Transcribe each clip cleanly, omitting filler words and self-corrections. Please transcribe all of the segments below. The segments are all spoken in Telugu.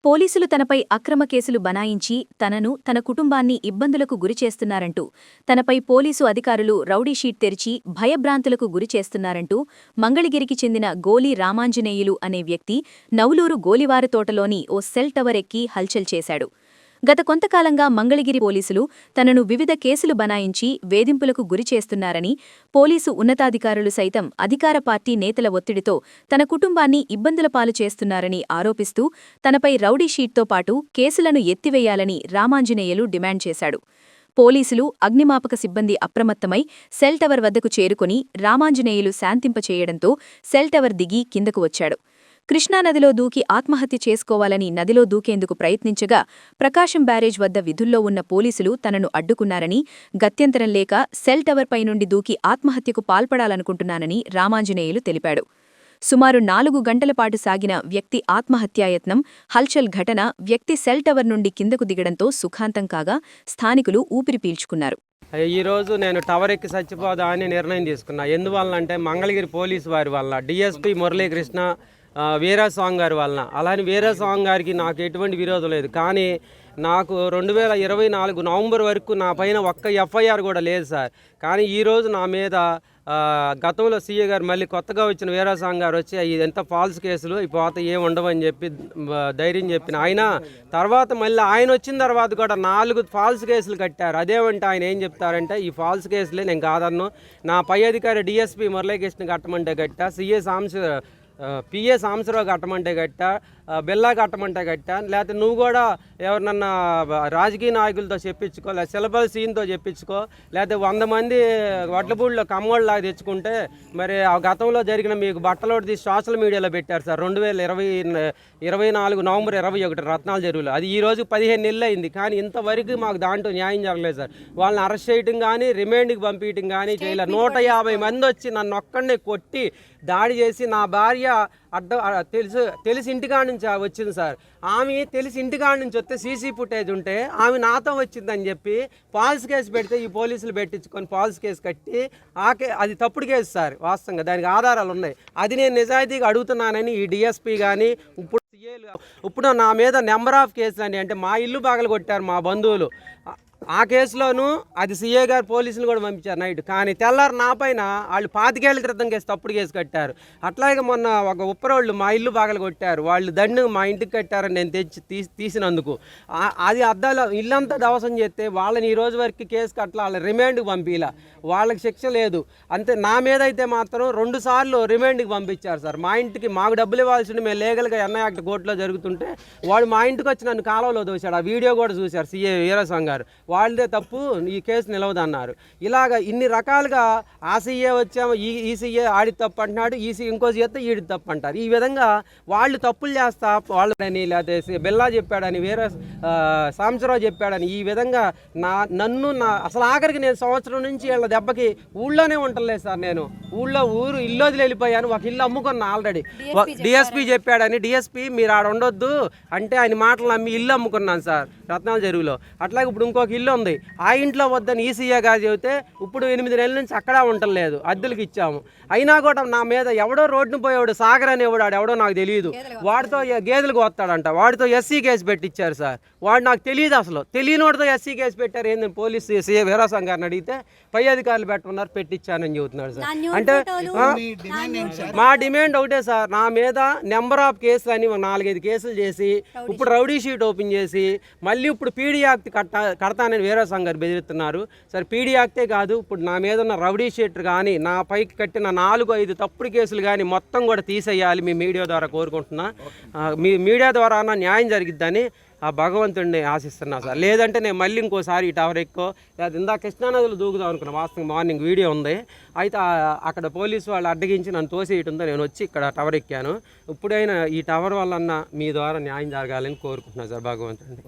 పోలీసులు తనపై అక్రమ కేసులు బనాయించి తనను తన కుటుంబాన్ని ఇబ్బందులకు గురిచేస్తున్నారంటూ తనపై పోలీసు అధికారులు రౌడీషీట్ తెరిచి భయభ్రాంతులకు గురిచేస్తున్నారంటూ మంగళగిరికి చెందిన గోలి రామాంజనేయులు అనే వ్యక్తి నవులూరు గోలివారతోటలోని ఓ సెల్ టవర్ ఎక్కి హల్చల్ చేశాడు. గత కొంతకాలంగా మంగళగిరి పోలీసులు తనను వివిధ కేసులు బనాయించి వేధింపులకు గురిచేస్తున్నారని, పోలీసు ఉన్నతాధికారులు సైతం అధికార పార్టీ నేతల ఒత్తిడితో తన కుటుంబాన్ని ఇబ్బందుల పాలు చేస్తున్నారని ఆరోపిస్తూ తనపై రౌడీషీట్తో పాటు కేసులను ఎత్తివేయాలని రామాంజనేయులు డిమాండ్ చేశాడు. పోలీసులు, అగ్నిమాపక సిబ్బంది అప్రమత్తమై సెల్ టవర్ వద్దకు చేరుకుని రామాంజనేయులు శాంతింపచేయడంతో సెల్ టవర్ దిగి కిందకు వచ్చాడు. కృష్ణానదిలో దూకి ఆత్మహత్య చేసుకోవాలని నదిలో దూకేందుకు ప్రయత్నించగా ప్రకాశం బ్యారేజ్ వద్ద విధుల్లో ఉన్న పోలీసులు తనను అడ్డుకున్నారని, గత్యంతరం లేక సెల్ టవర్పై నుండి దూకి ఆత్మహత్యకు పాల్పడాలనుకుంటున్నానని రామాంజనేయులు తెలిపాడు. సుమారు 4 గంటలపాటు సాగిన వ్యక్తి ఆత్మహత్యాయత్నం, హల్చల్ ఘటన వ్యక్తి సెల్ టవర్ నుండి కిందకు దిగడంతో సుఖాంతం కాగా స్థానికులు ఊపిరి పీల్చుకున్నారు. ఈరోజు నేను టవర్ ఎక్కి చచ్చిపోదా అని నిర్ణయం తీసుకున్నా. ఎందువల్లంటే మంగళగిరి పోలీసు వారి వల్ల, డిఎస్పీ మురళీకృష్ణ వీరాస్వామి గారి వలన. అలానే వీరాస్వామి గారికి నాకు ఎటువంటి విరోధం లేదు, కానీ నాకు 2024 నవంబర్ వరకు నా పైన ఒక్క ఎఫ్ఐఆర్ కూడా లేదు సార్. కానీ ఈరోజు నా మీద గతంలో సీఏ గారు మళ్ళీ కొత్తగా వచ్చిన వీరాస్వామి గారు వచ్చి ఇదంతా ఫాల్స్ కేసులు అయిపోతే ఏమి ఉండవని చెప్పి ధైర్యం చెప్పిన ఆయన తర్వాత మళ్ళీ ఆయన వచ్చిన తర్వాత కూడా 4 ఫాల్స్ కేసులు కట్టారు. అదేమంటే ఆయన ఏం చెప్తారంటే ఈ ఫాల్స్ కేసులే నేను కాదన్ను, నా పై అధికారి డిఎస్పీ మురళీకృష్ణ కట్టమంటే కట్టా, పిఏ సాంబశివరావు కట్టమంటే కట్టా, బిల్లా కట్టమంటే కట్టా, లేకపోతే నువ్వు కూడా ఎవరినన్నా రాజకీయ నాయకులతో చెప్పించుకో, లేకపోతే సిలబల్ సీన్తో చెప్పించుకో, లేకపోతే 100 మంది వడ్లపూడిలో కమ్మోళ్ళలాగా తెచ్చుకుంటే మరి ఆ గతంలో జరిగిన మీకు బట్టలోటి తీసి సోషల్ మీడియాలో పెట్టారు సార్. 2024 నవంబర్ 21 రత్నాల చెరువులో. అది ఈరోజు 15 నెలలు అయింది, కానీ ఇంతవరకు మాకు దాంట్లో న్యాయం జరగలేదు సార్. వాళ్ళని అరెస్ట్ చేయడం కానీ రిమాండ్కి పంపించడం కానీ చేయలేదు. 150 మంది వచ్చి నన్ను ఒక్కడిని కొట్టి దాడి చేసి నా భార్య తెలిసి ఇంటికాడ నుంచి వచ్చింది సార్. ఆమె తెలిసి ఇంటికాడ నుంచి వస్తే సీసీ ఫుటేజ్ ఉంటే ఆమె నాతో వచ్చిందని చెప్పి ఫాల్స్ కేసు పెడితే ఈ పోలీసులు పెట్టించుకొని ఫాల్స్ కేసు కట్టి అది తప్పుడు కేసు సార్. వాస్తవంగా దానికి ఆధారాలు ఉన్నాయి. అది నేను నిజాయితీగా అడుగుతున్నానని ఈ డిఎస్పీ కానీ ఇప్పుడు నా మీద నెంబర్ ఆఫ్ కేసులు అని, అంటే మా ఇల్లు బాగలు కొట్టారు మా బంధువులు, ఆ కేసులోనూ అది సీఏ గారు పోలీసులు కూడా పంపించారు నైట్. కానీ తెల్లారు నా పైన వాళ్ళు 25 ఏళ్ల క్రితం కేసు తప్పుడు కేసు కట్టారు. అట్లాగే మొన్న ఒక ఉప్పరోళ్ళు మా ఇల్లు బాగలు కొట్టారు, వాళ్ళు దండు మా ఇంటికి కట్టారని నేను తీసినందుకు అది అద్దాలు ఇల్లంతా దవసం చేస్తే వాళ్ళని ఈ రోజు వరకు కేసు కట్టలా, వాళ్ళ రిమాండ్కి పంపిలా, వాళ్ళకి శిక్ష లేదు. అంతే నా మీద అయితే మాత్రం 2 సార్లు రిమాండ్కి పంపించారు సార్. మా ఇంటికి మాకు డబ్బులు ఇవ్వాల్సింది మేము లీగల్గా ఎన్ఐ యాక్ట్ కోర్టులో జరుగుతుంటే వాడు మా ఇంటికి వచ్చి నన్ను కాలువలో దోశాడు. ఆ వీడియో కూడా చూశారు సీఏ వీరాస్వామి గారు. వాళ్ళదే తప్పు, ఈ కేసు నిలవదన్నారు. ఇలాగ ఇన్ని రకాలుగా ఆ సీఏ వచ్చాము, ఈ సీఏ ఆడి తప్పు అంటున్నాడు, ఇంకో సీఏతో ఈడి తప్పు అంటారు. ఈ విధంగా వాళ్ళు తప్పులు చేస్తా వాళ్ళని, లేకపోతే బిల్లా చెప్పాడని, వేరే సాంబశివరావు చెప్పాడని, ఈ విధంగా నన్ను అసలు ఆఖరికి నేను సంవత్సరం నుంచి వీళ్ళ దెబ్బకి ఊళ్ళోనే ఉండలేదు సార్. నేను ఇల్లు వదిలి వెళ్ళిపోయాను. ఒక ఇల్లు అమ్ముకున్నా ఆల్రెడీ. డిఎస్పీ చెప్పాడని, డిఎస్పీ మీరు ఆడ ఉండొద్దు అంటే ఆయన మాటలు నమ్మి ఇల్లు అమ్ముకున్నాను సార్ రత్నాల చెరువులో. అట్లాగే ఇప్పుడు ఇంకొక ఇల్లు ఉంది, ఆ ఇంట్లో వద్దని ఈసీఏ గారు చెబితే ఇప్పుడు 8 నెలల నుంచి అక్కడ ఉండలేదు, అద్దెలకు ఇచ్చాము. అయినా కూడా నా మీద ఎవడో రోడ్డును పోయేవాడు సాగర్ అనేవాడు, ఎవడో నాకు తెలియదు, వాడితో గేదెలకు వస్తాడంట, వాడితో ఎస్సీ కేసు పెట్టించారు సార్. వాడు నాకు తెలియదు, అసలు తెలియని వాడితో ఎస్సీ కేసు పెట్టారు. ఏంటంటే పోలీసు సీఏ వీరాస్వామి గారిని అడిగితే పై అధికారులు పెట్టమన్నారు, పెట్టించానని చెబుతున్నాడు సార్. అంటే మా డిమాండ్ ఒకటే సార్, నా మీద నెంబర్ ఆఫ్ కేసులు అని 4-5 కేసులు చేసి ఇప్పుడు రౌడీ షీట్ ఓపెన్ చేసి మళ్ళీ ఇప్పుడు పీడీ యాక్ట్ కడతానని వీరాస్వామి గారు బెదిరిస్తున్నారు సార్. పీడీ యాక్టే కాదు, ఇప్పుడు నా మీద ఉన్న రౌడీ షీట్ కానీ నా పైకి కట్టిన 4-5 తప్పుడు కేసులు కానీ మొత్తం కూడా తీసేయాలి మీ మీడియా ద్వారా కోరుకుంటున్నా. మీ మీడియా ద్వారా న్యాయం జరిగిద్దని ఆ భగవంతుడిని ఆశిస్తున్నా సార్. లేదంటే నేను మళ్ళీ ఇంకోసారి ఈ టవర్ ఎక్కువ లేదా ఇందాక కృష్ణానదిలో దూకుదాం అనుకున్నా. వాస్తవం మార్నింగ్ వీడియో ఉంది. అయితే అక్కడ పోలీసు వాళ్ళు అడ్డగించి నన్ను తోసేయటంతో నేను వచ్చి ఇక్కడ టవర్ ఎక్కాను. ఇప్పుడైనా ఈ టవర్ వల్లన్నా మీ ద్వారా న్యాయం జరగాలని కోరుకుంటున్నాను సార్ భగవంతుడిని.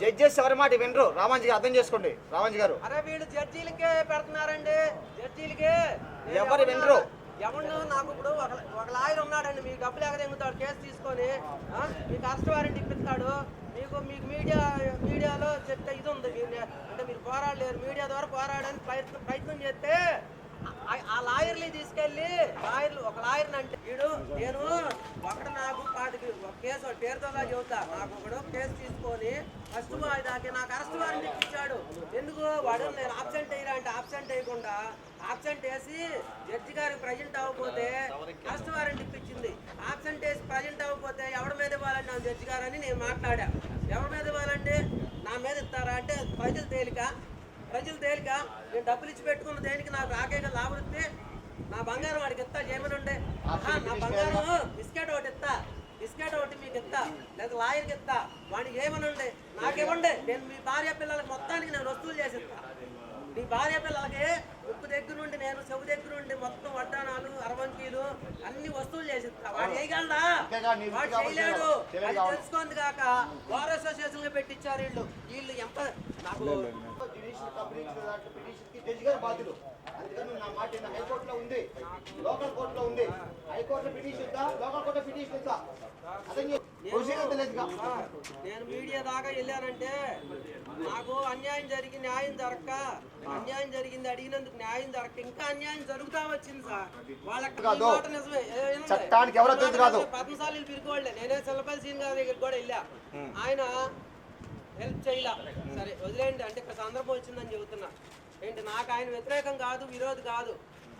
జడ్జెస్ ఎవరి మాట వినరు. రామాంజీ అర్థం చేసుకోండి. రామాంజీ గారు అరే వీళ్ళు జడ్జీలకే పెడుతున్నారండి. జడ్జి ఎవరు వినరు. ఎవరు నాకు ఇప్పుడు ఒక లాయర్ ఉన్నాడండి, మీకు డబ్బులు ఎగదెంగుతాడు కేసు తీసుకొని, మీకు అరెస్ట్ వారెంట్ ఇప్పిస్తాడు, మీకు మీడియాలో చెప్తే ఇది ఉంది, అంటే మీరు పోరాడలేరు, మీడియా ద్వారా పోరాడడానికి ప్రయత్నం చేస్తే ఆ లాయర్ని తీసుకెళ్ళి ఒక లాయర్ని అంటే వీడు నేను నాకు ఒక కేసు పేరుతోగా చెబుతా, నాకు ఒకడు కేసు తీసుకొని ఫస్ట్ వాయిదాకి నాకు అరెస్ట్ వారెంట్ ఇప్పించాడు. ఎందుకు వాడు నేను ఆబ్సెంట్ అయ్యా అంటే ఆబ్సెంట్ అయ్యకుండా ఆబ్సెంట్ వేసి జడ్జి గారికి ప్రజెంట్ అవ్వకపోతే అరెస్ట్ వారెంట్ ఇప్పించింది. ఆబ్సెంట్ వేసి ప్రజెంట్ అవ్వకపోతే ఎవరి మీద ఇవ్వాలంటే నా జడ్జి గారు అని నేను మాట్లాడా. ఎవరి మీద ఇవ్వాలంటే నా మీద ఇస్తారా అంటే ప్రజలు తేలిక నేను డబ్బులు ఇచ్చి పెట్టుకున్న దేనికి నాకు ఆకేగా లాభం ఇస్తే నా బంగారం వాడికి ఇస్తా చేయమని ఉండే, నా బంగారం బిస్కెట్ ఒకటి మీకు ఇస్తా, లేదా లాయర్కి ఇస్తా, వాడికి ఏమని ఉండే నాకేమండే, నేను మీ భార్య పిల్లలకి మొత్తానికి నేను వస్తువులు చేసి ఇస్తా. మీ భార్య పిల్లలకి ఉప్పు దగ్గర నుండి నేను చెవు దగ్గర నుండి మొత్తం వడ్డానాలు అరవంకీలు అన్ని వస్తువులు చేసి ఇస్తా. వాడు చేయగలరా? వాడు చేయలేడు. అది తెలుసుకోండి కాక బార్ అసోసియేషన్ లో పెట్టించారు వీళ్ళు ఎంత నాకు బాధ్యులు. అందుకని నా మాట హైకోర్టులో ఉంది, లోకల్ కోర్టులో ఉంది. హైకోర్టులో పిటిషన్ ఇద్దా, లోకల్ కోర్టులో పిటిషన్ ఇద్దా. నేను మీడియా దాకా వెళ్ళానంటే నాకు అన్యాయం జరిగి న్యాయం దొరక్క, అన్యాయం జరిగింది అడిగినందుకు న్యాయం దొరక్క ఇంకా అన్యాయం జరుగుతా వచ్చింది సార్. వాళ్ళకి నిజమే, చట్టానికి ఎవరో తెలుసు కాదు. పద్మశాలి పిరుకోళ్ళే. నేనే చిల్లపల్లి సీన్ గారి దగ్గర కూడా వెళ్ళా, ఆయన హెల్ప్ చేయలా. సరే వదిలేండి అంటే ఇక్కడ సందర్భం వచ్చిందని చెబుతున్నా. ఏంటి నాకు ఆయన వ్యతిరేకం కాదు, విరోధి కాదు,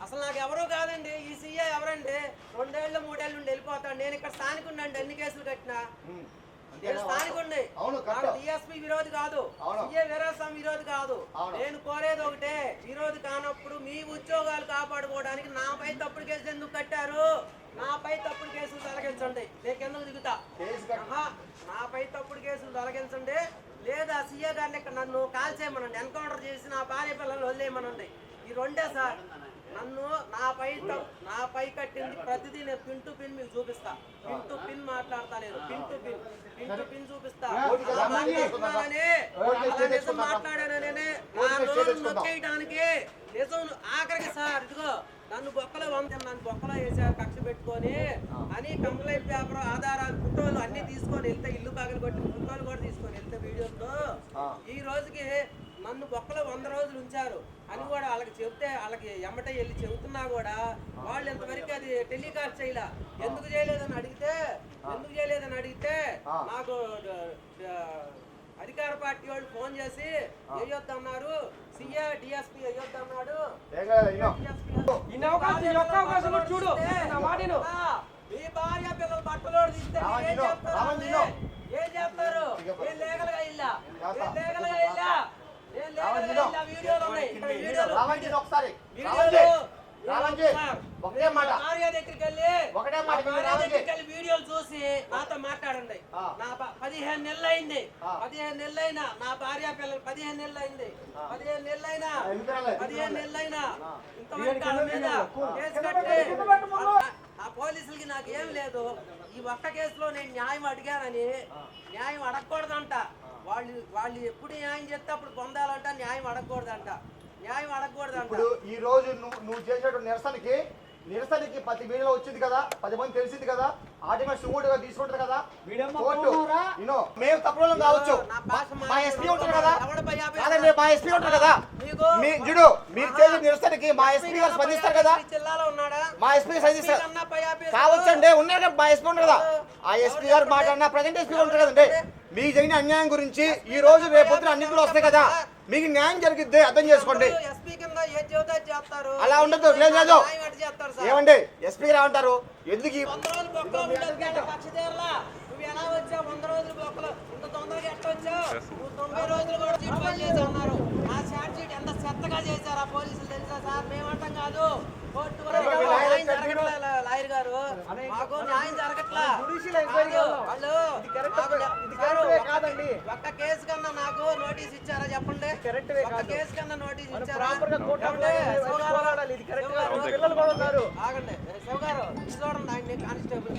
అసలు నాకు ఎవరో కాదండి. ఈ సీఏ ఎవరండి 2 ఏళ్ళు 3 ఏళ్ళ నుండి వెళ్ళిపోతాడు. నేను ఇక్కడ స్థానికుడిని అండి, ఎన్ని కేసులు కట్టినా నేను స్థానికుడిని. నాకు డిఎస్పీ విరోధి కాదు, సీఏ వీరాస్వామి విరోధి కాదు. నేను కోరేది ఒకటే, విరోధి కానప్పుడు మీ ఉద్యోగాలు కాపాడుకోవడానికి నాపై తప్పుడు కేసులు ఎందుకు కట్టారు? నాపై తప్పుడు కేసులు తొలగించండి, నేను కిందకు దిగుతా. నాపై తప్పుడు కేసులు తొలగించండి, లేదా సీఏ గారిని ఇక్కడ నన్ను కాల్ చేయమనండి, ఎన్కౌంటర్ చేసి నా భార్య పిల్లలు వదిలేయమనండి. ఈ రెండే సార్. నన్ను నాపై కట్టింది ప్రతిదీ నేను పిన్ టు పిన్ మీకు చూపిస్తా. పిన్ టు పిన్ మాట్లాడతా, నేను పిన్ టు పిన్ చూపిస్తా. నిజం మాట్లాడాననే నొక్కేయడానికి నిజం ఆఖరికి సార్. ఇదిగో నన్ను బొక్కలో వేసారు కక్ష పెట్టుకొని అని కంప్లైంట్ పేపర్ ఆధారాలు ఫోటోలు అన్ని తీసుకొని వెళ్తే, ఇల్లు పగలు కొట్టిన ఫోటోలు కూడా తీసుకొని వెళ్తే వీడియోతో ఈ రోజుకి నన్ను బొక్కలో 100 రోజులు ఉంచారు అని కూడా వాళ్ళకి చెప్తే, వాళ్ళకి ఎమ్మట వెళ్ళి చెబుతున్నా కూడా వాళ్ళు ఇంతవరకు అది టెలికాస్ట్ చేయలే. ఎందుకు చేయలేదని అడిగితే నాకు అధికార పార్టీ వాళ్ళు ఫోన్ చేసి వేయొద్దన్నారు, సీఏ డిఎస్పీ వేయొద్దన్నాడు. చూడు మీ భార్య పిల్లలు బట్టలో తీస్తే ఏం చేస్తారు? ఏం లీగల్గా ఇల్లా వీడియోలు ఉన్నాయి. వీడియోలు చూసి నాతో మాట్లాడండి. నా 15 నెలలు అయింది, 15 నెలలైనా నా భార్య పిల్లలు 15 నెలలు అయింది, 15 నెలలైనా ఇంతవరకు వాళ్ళ మీద కేసు కట్టి ఆ పోలీసులకి నాకు ఏం లేదు. ఈ ఒక్క కేసులో నేను న్యాయం అడిగానని న్యాయం అడగకూడదంట. వాళ్ళు ఎప్పుడు న్యాయం చేస్తే అప్పుడు పొందాలంట, న్యాయం అడగకూడదంట. ఇప్పుడు ఈ రోజు నువ్వు చేసినటువంటి నిరసనకి ప్రతి మీడియాలో వచ్చింది కదా, 10 మంది తెలిసింది కదా, ఆటోమేటిక్ సుమోటుగా తీసుకుంటారు కదా కోర్టు. మేము తప్పుడు కావచ్చు, మా ఎస్పీ ఉంటారు కదా, మా ఎస్పీ ఉంటారు కదా, చూడు మీరు చేసిన నిరసనకి మా ఎస్పీ గారు స్పందిస్తారు కదా, మా ఎస్పీ స్పందిస్తారు కావచ్చు అండి, ఉన్నారు కదా మా ఎస్పీ ఉంటారు కదా, ఆ ఎస్పీ గారు మాట్లాడినా ప్రజెంట్ ఎస్పీ ఉంటారు కదండి. మీకు జరిగిన అన్యాయం గురించి ఈ రోజు రేపొద్దున అన్నింటిలో వస్తాయి కదా, మీకు న్యాయం జరిగిద్ది అర్థం చేసుకోండి. అలా ఉండదు, లేదు ఏమండి ఎస్పీ గారు ఏమంటారు? ఎందుకు ఎలా వచ్చావు 100 రోజులు బొక్కలు ఇంత తొందరగా ఎట్లా వచ్చావు? 90 రోజులు కూడా చీట్ ఫైల్ చేసి అన్నారు. ఆ చార్జ్ షీట్ ఎంత చెత్తగా చేశారు ఆ పోలీసులు తెలుసా సార్? మేమంటాం కాదు, కోర్టు న్యాయం జరగట్లే. లాయర్ గారు మాకు న్యాయం జరగట్లా. వాళ్ళు ఒక్క కేసు కన్నా నాకు నోటీస్ ఇచ్చారా చెప్పండి? ఒక్క కేసు కన్నా నోటీస్ ఇచ్చారా? ఆగండి శివ గారు, చూడండి ఆయన కానిస్టేబుల్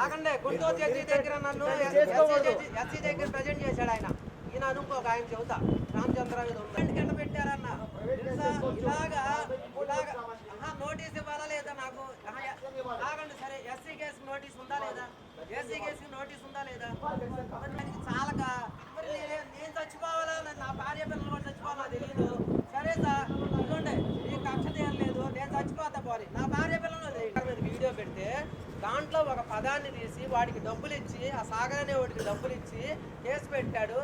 ఆగండి. గుంటూరు జడ్జి దగ్గర నన్ను ఎస్సీ దగ్గర ప్రజెంట్ చేశాడు ఆయన. ఈయన అనుకో ఆయన చెబుతా రామచంద్ర మీద ఇలాగా నోటీస్ ఇవ్వాలా లేదా నాకు ఆగండి సరే ఎస్సీ కేసు నోటీస్ ఉందా లేదా ఎస్సీ కేసుకి నోటీస్ ఉందా లేదా చాలక మరి నేను చచ్చిపోవాలా నా భార్య పిల్లలు కూడా చచ్చిపోవాలా తెలియదు సరే సార్ ఇదిగోండి మీకు కక్ష తీయలేదు నేను చచ్చిపోతా పోనీ నా భార్య పిల్లలు వీడియో పెడితే దాంట్లో ఒక పదాన్ని తీసి వాడికి డబ్బులు ఇచ్చి ఆ సాగర్ అనే వాడికి డబ్బులు ఇచ్చి కేసు పెట్టాడు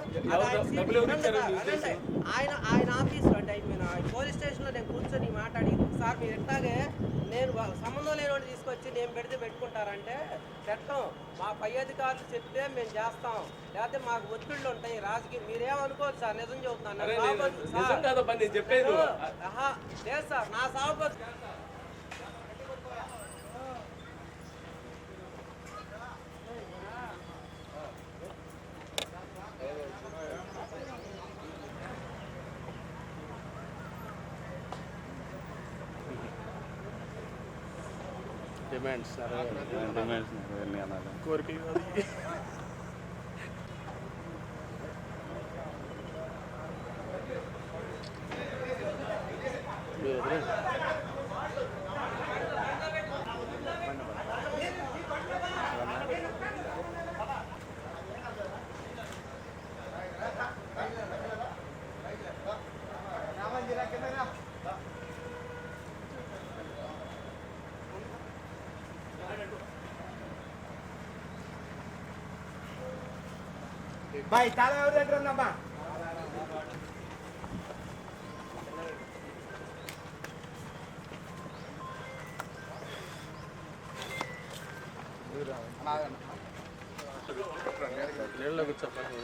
ఆయన ఆఫీస్లో అంటే పోలీస్ స్టేషన్లో నేను కూర్చొని మాట్లాడింది సార్ మీరు ఎట్లాగే నేను సంబంధం లేని వాడిని తీసుకొచ్చి నేను పెడితే పెట్టుకుంటారంటే చట్టం మా పై అధికారులు చెప్తే మేము చేస్తాం లేకపోతే మాకు ఒత్తిళ్ళు ఉంటాయి రాజకీయం మీరేమనుకోవచ్చు సార్ నిజం చెబుతున్నాను లేదు సార్ నా సాగుపోతు డిమాండ్స్ కోరికలు బాయ్ తాళం ఎవరి దగ్గర ఉందమ్మా నీళ్ళలో కూర్చోప్పండి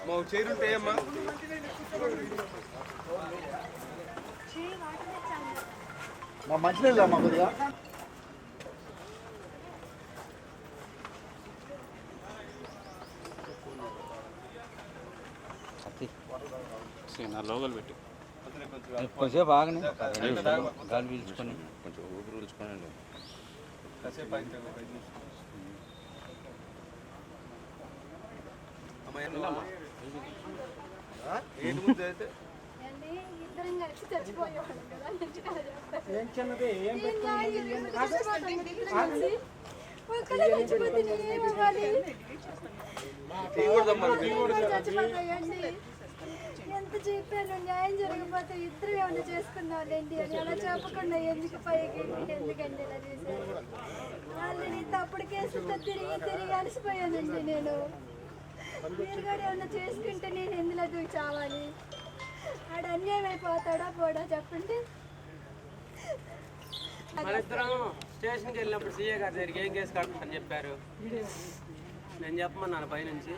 మా చేరుంటాయమ్మా మా మంచినీళ్ళు అమ్మా కొద్దిగా నా లోగలు పెట్టి కొంచెం బాగానే గాలి పీల్చుకొని కొంచెం ఊపిరి పీల్చుకోనండి ఇద్దరం కలిసి చచ్చిపోయేవాళ్ళం కదా ఎంత చెప్పాను న్యాయం జరగకపోతే ఇద్దరు ఏమైనా చేసుకున్నావులేండి అని అలా చెప్పకుండా ఎందుకు పైకి ఎందుకండి ఇలా చేశారు వాళ్ళని తప్పుడు కేసులతో తిరిగి అలసిపోయానండి నేను మీరు కూడా ఏమన్నా చేసుకుంటే నేను ఎందులో దూకి చావాలి ఆడ అన్యాయం అయిపోతాడా పోడా చెప్పండి మనిద్దరం స్టేషన్కి వెళ్ళినప్పుడు సీఏ గారి దగ్గరికి ఏం కేసు కడతామని చెప్పారు నేను చెప్పమన్నాను పైనుంచి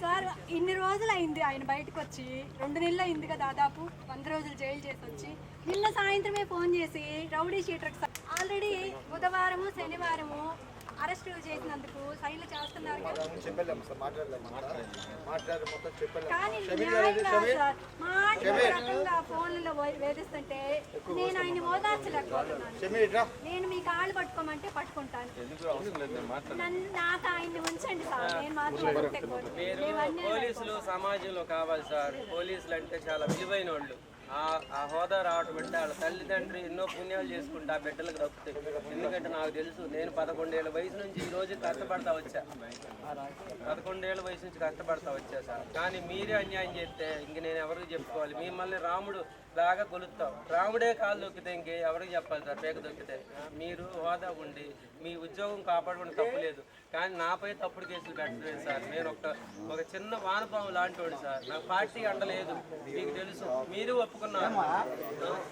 సార్ ఇన్ని రోజులు అయింది ఆయన బయటకు వచ్చి 2 నెలలు అయింది కదా దాదాపు 100 రోజులు జైలు చేసి వచ్చి నిన్న సాయంత్రమే ఫోన్ చేసి రౌడీ షీటర్కి ఆల్రెడీ బుధవారము శనివారము అరెస్ట్ చేసినందుకు సైన్లు చేస్తున్నారు కానీ రకంగా ఫోన్లలో వేధిస్తుంటే నేను ఆయన ఓదార్చలేకపోతున్నాను నేను మీ కాళ్ళు పట్టుకోమంటే పట్టుకుంటాను నాకు ఆయన్ని ఉంచండి సార్ నేను మాత్రం పోలీసులు సమాజంలో కావాలి సార్ పోలీసులు అంటే చాలా విలువైన వాళ్ళు ఆ హోదా రావటం అంటే వాళ్ళ తల్లిదండ్రులు ఎన్నో పుణ్యాలు చేసుకుంటే ఆ బిడ్డలకు దక్కుతాయి ఎందుకంటే నాకు తెలుసు నేను 11 ఏళ్ళ వయసు నుంచి ఈ రోజు కష్టపడతా వచ్చా 11 ఏళ్ళ వయసు నుంచి కష్టపడతా వచ్చా సార్ కానీ మీరే అన్యాయం చేస్తే ఇంక నేను ఎవరికి చెప్పుకోవాలి మిమ్మల్ని రాముడు బాగా కొలుస్తాం రాముడే కాలు దొక్కితే ఇంకే ఎవరికి చెప్పాలి సార్ పేక దొక్కితే మీరు హోదా ఉండి మీ ఉద్యోగం కాపాడుకుని తప్పులేదు కానీ నాపై తప్పుడు కేసులు పెట్టలేదు సార్ నేను ఒక చిన్న వానపాము లాంటి సార్ నాకు పార్టీ అండలేదు మీకు తెలుసు మీరు ఒప్పుకున్నారు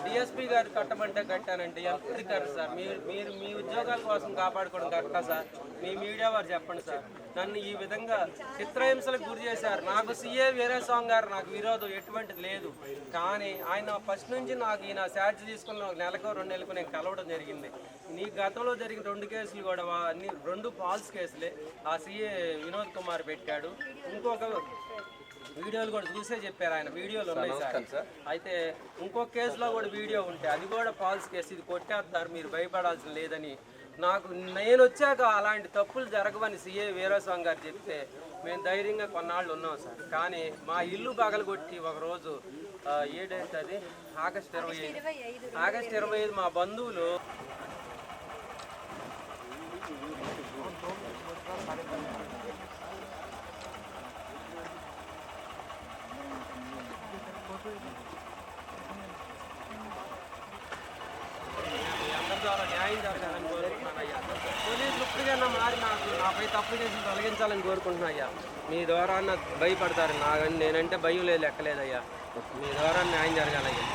డిఎస్పీ గారు కట్టమంటే కట్టానంటే ఎంత కరెక్ట్ సార్ మీరు మీ ఉద్యోగాల కోసం కాపాడుకోవడం కరెక్టా సార్ మీ మీడియా వారు చెప్పండి సార్ నన్ను ఈ విధంగా చిత్రహింసలకు గురి చేశారు నాకు సీఏ వీరస్వామి గారు నాకు విరోధం ఎటువంటిది లేదు కానీ ఆయన ఫస్ట్ నుంచి నాకు ఈయన ఛార్జ్ తీసుకున్న 1 నెలకు 2 నెలలకు నేను కలవడం జరిగింది నీ గతంలో జరిగిన 2 కేసులు కూడా అన్ని 2 ఫాల్స్ కేసులే ఆ సీఏ వినోద్ కుమార్ పెట్టాడు ఇంకొక వీడియోలు కూడా చూసే చెప్పారు ఆయన వీడియోలు ఉన్నాయి సార్ అయితే ఇంకొక కేసులో కూడా వీడియో ఉంటే అది కూడా ఫాల్స్ కేసు ఇది కొట్టేస్తారు మీరు భయపడాల్సిన లేదని నాకు నేను వచ్చాక అలాంటి తప్పులు జరగవని సీఏ వీరస్వామి గారు చెప్తే మేము ధైర్యంగా కొన్నాళ్ళు ఉన్నాం సార్. కానీ మా ఇల్లు పగలగొట్టి ఒకరోజు ఏ డేట్ అది ఆగస్ట్ 25 మా బంధువులు ద్వారా న్యాయం జరగాలని కోరుకుంటున్నానయ్యా. పోలీసులు ఇప్పటికైనా మారి నాపై తప్పు చేసి తొలగించాలని కోరుకుంటున్నాయ్యా. మీ ద్వారా భయపడతారు. నేనంటే భయం లేదు, లెక్కలేదయ్యా. మీ ద్వారా న్యాయం జరగాలయ్యా.